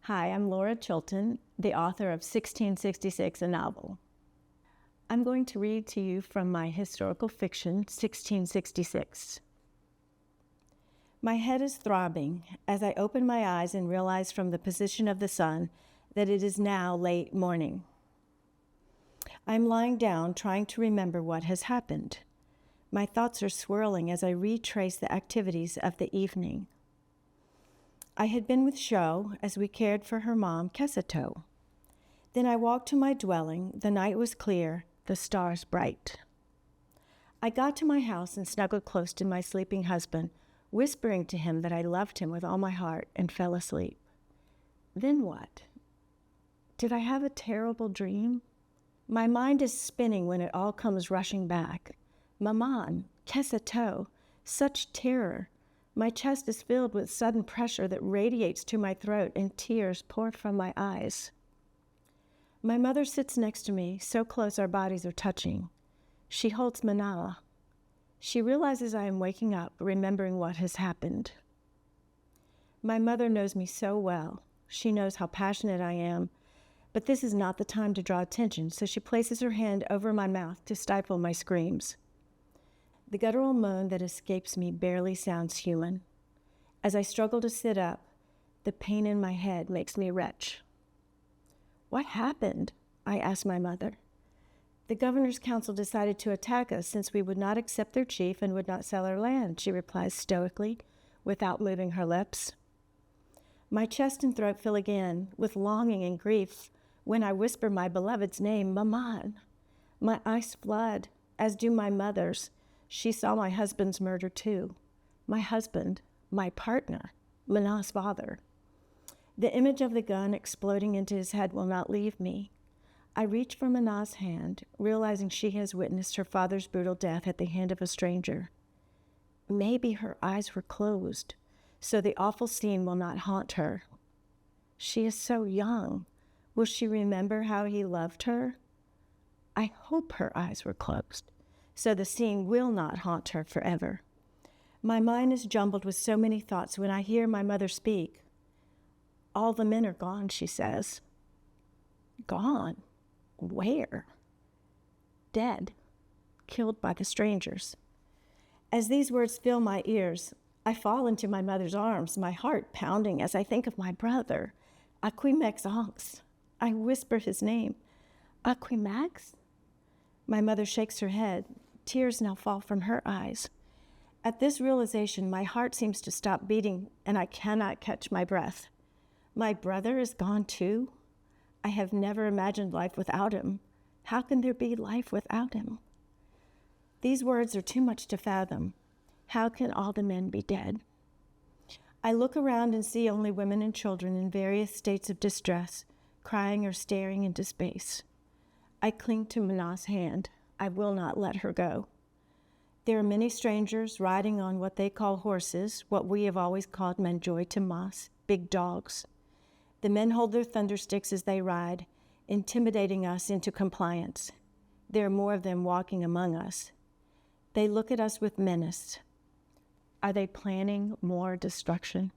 Hi, I'm Lora Chilton, the author of 1666, a novel. I'm going to read to you from my historical fiction, 1666. My head is throbbing as I open my eyes and realize from the position of the sun that it is now late morning. I'm lying down trying to remember what has happened. My thoughts are swirling as I retrace the activities of the evening. I had been with Sho as we cared for her mom, Kesato. Then I walked to my dwelling. The night was clear, the stars bright. I got to my house and snuggled close to my sleeping husband, whispering to him that I loved him with all my heart, and fell asleep. Then what? Did I have a terrible dream? My mind is spinning when it all comes rushing back. Maman, Kesato, such terror. My chest is filled with sudden pressure that radiates to my throat, and tears pour from my eyes. My mother sits next to me, so close our bodies are touching. She holds Manala. She realizes I am waking up, remembering what has happened. My mother knows me so well. She knows how passionate I am, but this is not the time to draw attention, so she places her hand over my mouth to stifle my screams. The guttural moan that escapes me barely sounds human. As I struggle to sit up, the pain in my head makes me retch. What happened? I asked my mother. The governor's council decided to attack us since we would not accept their chief and would not sell our land, she replies stoically, without moving her lips. My chest and throat fill again with longing and grief when I whisper my beloved's name, Maman. My eyes flood, as do my mother's. She saw my husband's murder too. My husband, my partner, Mana's father. The image of the gun exploding into his head will not leave me. I reach for Mana's hand, realizing she has witnessed her father's brutal death at the hand of a stranger. Maybe her eyes were closed, so the awful scene will not haunt her. She is so young. Will she remember how he loved her? I hope her eyes were closed, so the scene will not haunt her forever. My mind is jumbled with so many thoughts when I hear my mother speak. All the men are gone, she says. Gone? Where? Dead. Killed by the strangers. As these words fill my ears, I fall into my mother's arms, my heart pounding as I think of my brother, Aquimex Onks. I whisper his name. Aquimex? My mother shakes her head. Tears now fall from her eyes. At this realization, my heart seems to stop beating, and I cannot catch my breath. My brother is gone too? I have never imagined life without him. How can there be life without him? These words are too much to fathom. How can all the men be dead? I look around and see only women and children in various states of distress, crying or staring into space. I cling to Mana's hand. I will not let her go. There are many strangers riding on what they call horses, what we have always called manjoy tamas, big dogs. The men hold their thundersticks as they ride, intimidating us into compliance. There are more of them walking among us. They look at us with menace. Are they planning more destruction?